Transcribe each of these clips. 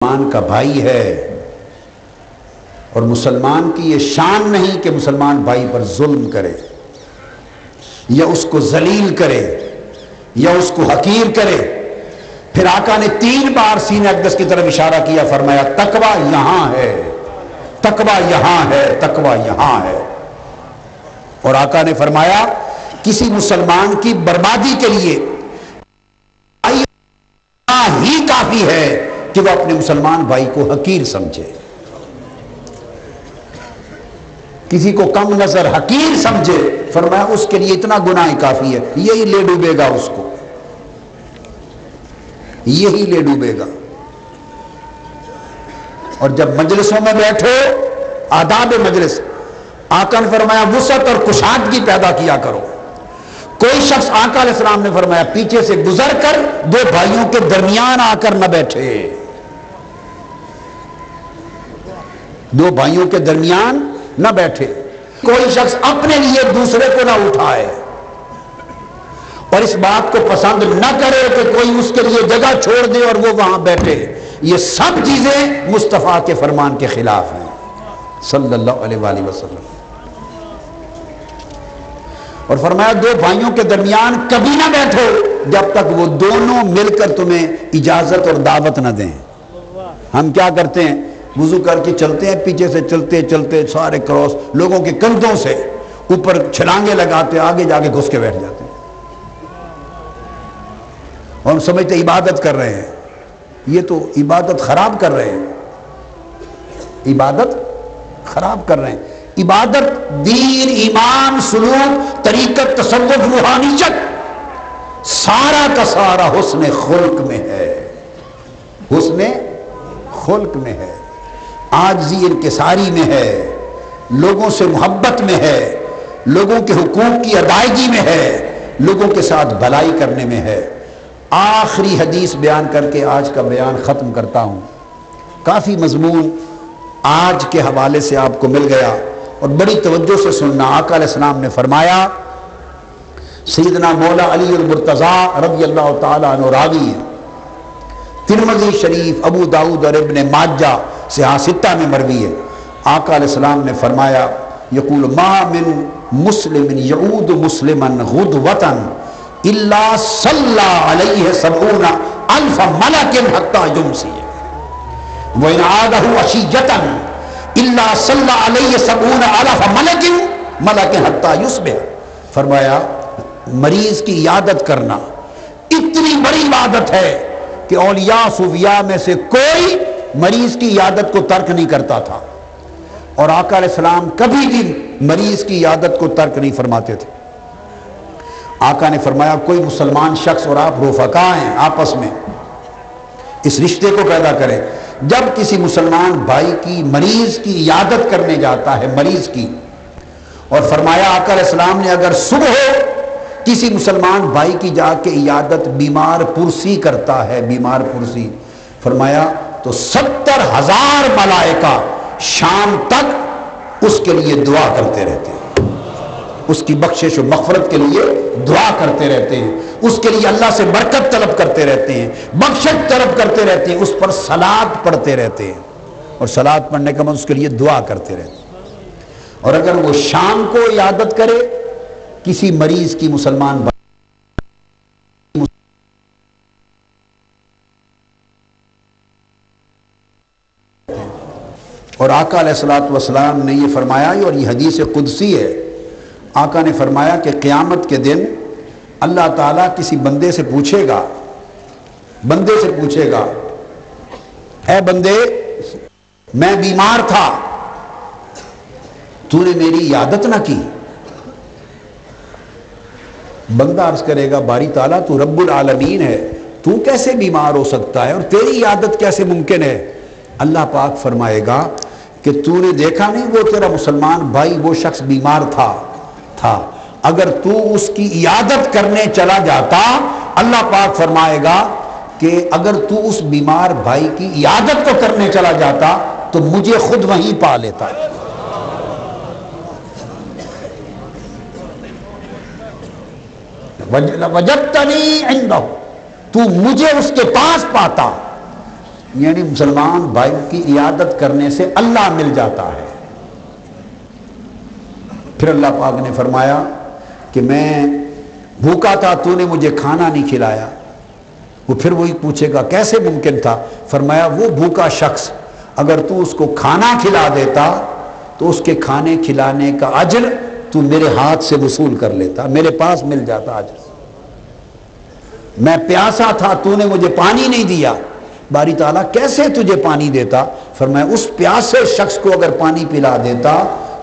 مسلمان کا بھائی ہے، اور مسلمان کی یہ شان نہیں کہ مسلمان بھائی پر ظلم کرے یا اس کو ذلیل کرے یا اس کو حقیر کرے۔ پھر آقا نے 3 بار سینہ اقدس کی طرف اشارہ کیا، فرمایا تقویٰ یہاں ہے، تقویٰ یہاں ہے، تقویٰ یہاں ہے۔ اور آقا نے فرمایا کسی مسلمان کی بربادی کے لیے ہی کافی ہے کہ وہ اپنے مسلمان بھائی کو حقیر سمجھے، کسی کو کم نظر حقیر سمجھے، فرمایا اس کے لیے اتنا گناہ کافی ہے، یہی لے ڈوبے گا، اس کو یہی لے ڈوبے گا۔ اور جب مجلسوں میں بیٹھو، آداب مجلس، آقا نے فرمایا وسعت اور کشادگی پیدا کیا کرو۔ کوئی شخص، آقا علیہ السلام نے فرمایا، پیچھے سے گزر کر 2 بھائیوں کے درمیان آ کر نہ بیٹھے، 2 بھائیوں کے درمیان نہ بیٹھے۔ کوئی شخص اپنے لیے دوسرے کو نہ اٹھائے، اور اس بات کو پسند نہ کرے کہ کوئی اس کے لیے جگہ چھوڑ دے اور وہ وہاں بیٹھے۔ یہ سب چیزیں مصطفیٰ کے فرمان کے خلاف ہیں صلی اللہ علیہ وآلہ وسلم۔ اور فرمایا 2 بھائیوں کے درمیان کبھی نہ بیٹھو جب تک وہ دونوں مل کر تمہیں اجازت اور دعوت نہ دیں۔ ہم کیا کرتے ہیں؟ وضو کر کے چلتے ہیں، پیچھے سے چلتے چلتے سارے کراس لوگوں کے کندھوں سے اوپر چھلانگے لگاتے، آگے جا کے گھس کے بیٹھ جاتے ہیں، اور ہم سمجھتے عبادت کر رہے ہیں۔ یہ تو عبادت خراب کر رہے ہیں، عبادت خراب کر رہے ہیں۔ عبادت، دین، ایمان، سلوک، طریقت، تصوف، روحانیت، سارا کا سارا حسن خلق میں ہے، حسن خلق میں ہے، عاجزی انکساری میں ہے، لوگوں سے محبت میں ہے، لوگوں کے حقوق کی ادائیگی میں ہے، لوگوں کے ساتھ بھلائی کرنے میں ہے۔ آخری حدیث بیان کر کے آج کا بیان ختم کرتا ہوں۔ کافی مضمون آج کے حوالے سے آپ کو مل گیا، اور بڑی توجہ سے سننا۔ آقا علیہ السلام نے فرمایا، سیدنا مولا علی المرتضیٰ رضی اللہ تعالیٰ عنہ راوی ہے، ترمذی شریف، ابو داؤد اور ابن ماجہ سے ستہ میں مروی ہے۔ آقا علیہ السلام نے فرمایا، یقول ما من مسلم یعود مسلما غدوۃ الا صلی علیہ 70,000 ملک حتی یمسی وإن عادہ عشیۃ الا صلی علیہ 70,000 ملک حتی یصبح۔ فرمایا مریض کی عیادت کرنا اتنی بڑی عبادت ہے کہ اولیاء صوفیاء میں سے کوئی مریض کی عیادت کو ترک نہیں کرتا تھا، اور آقا علیہ السلام کبھی بھی مریض کی عیادت کو ترک نہیں فرماتے تھے۔ آقا نے فرمایا کوئی مسلمان شخص اور آپ رفقا ہیں، آپس میں اس رشتے کو پیدا کریں۔ جب کسی مسلمان بھائی کی مریض کی عیادت کرنے جاتا ہے، مریض کی، اور فرمایا آقا علیہ السلام نے اگر صبح کسی مسلمان بھائی کی جا کے عیادت بیمار پرسی کرتا ہے، بیمار پرسی، فرمایا تو 70,000 ملائکہ شام تک اس کے لیے دعا کرتے رہتے ہیں، اس کی بخشش و مغفرت کے لیے دعا کرتے رہتے ہیں، اس کے لیے اللہ سے برکت طلب کرتے رہتے ہیں، بخشش طلب کرتے رہتے ہیں، اس پر صلاۃ پڑھتے رہتے ہیں، اور صلاۃ پڑھنے کا مطلب اس کے لیے دعا کرتے رہتے ہیں۔ اور اگر وہ شام کو عیادت کرے کسی مریض کی، مسلمان اور آقا علیہ السلام نے یہ فرمایا، اور یہ حدیث قدسی ہے، آقا نے فرمایا کہ قیامت کے دن اللہ تعالیٰ کسی بندے سے پوچھے گا، اے بندے میں بیمار تھا، تو نے میری عیادت نہ کی۔ بندہ عرض کرے گا باری تعالیٰ تو رب العالمین ہے، تو کیسے بیمار ہو سکتا ہے اور تیری عیادت کیسے ممکن ہے؟ اللہ پاک فرمائے گا کہ تو نے دیکھا نہیں وہ تیرا مسلمان بھائی وہ شخص بیمار تھا، اگر تو اس کی عیادت کرنے چلا جاتا، اللہ پاک فرمائے گا کہ اگر تو اس بیمار بھائی کی عیادت کو کرنے چلا جاتا تو مجھے خود وہیں پا لیتا۔ وجدتنی عندہ، تو مجھے اس کے پاس پاتا۔ یعنی مسلمان بھائی کی عیادت کرنے سے اللہ مل جاتا ہے۔ پھر اللہ پاک نے فرمایا کہ میں بھوکا تھا، تو نے مجھے کھانا نہیں کھلایا۔ وہ پھر وہی پوچھے گا کیسے ممکن تھا؟ فرمایا وہ بھوکا شخص اگر تو اس کو کھانا کھلا دیتا تو اس کے کھانے کھلانے کا اجر تو میرے ہاتھ سے وصول کر لیتا، میرے پاس مل جاتا اجر۔ میں پیاسا تھا، تو نے مجھے پانی نہیں دیا، باری تعالیٰ کیسے تجھے پانی دیتا؟ فرمایا اس پیاسے شخص کو اگر پانی پلا دیتا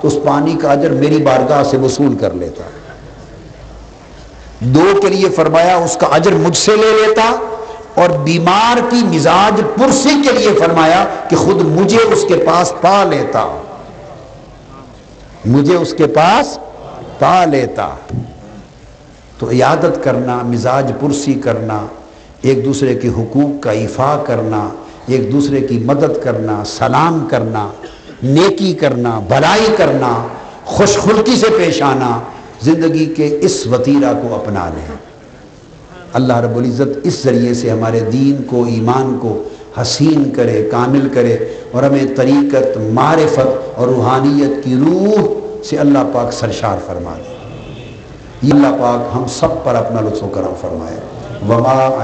تو اس پانی کا اجر میری بارگاہ سے وصول کر لیتا۔ دو کے لیے فرمایا اس کا اجر مجھ سے لے لیتا، اور بیمار کی مزاج پرسی کے لیے فرمایا کہ خود مجھے اس کے پاس پا لیتا، مجھے اس کے پاس پا لیتا۔ تو عیادت کرنا، مزاج پرسی کرنا، ایک دوسرے کے حقوق کا ایفا کرنا، ایک دوسرے کی مدد کرنا، سلام کرنا، نیکی کرنا، بھلائی کرنا، خوش خلقی سے پیش آنا، زندگی کے اس وتیرہ کو اپنا لیں۔ اللہ رب العزت اس ذریعے سے ہمارے دین کو، ایمان کو حسین کرے، کامل کرے، اور ہمیں طریقت، معرفت اور روحانیت کی روح سے اللہ پاک سرشار فرما دے۔ یہ اللہ پاک ہم سب پر اپنا لطف و کرم فرمائے۔ وما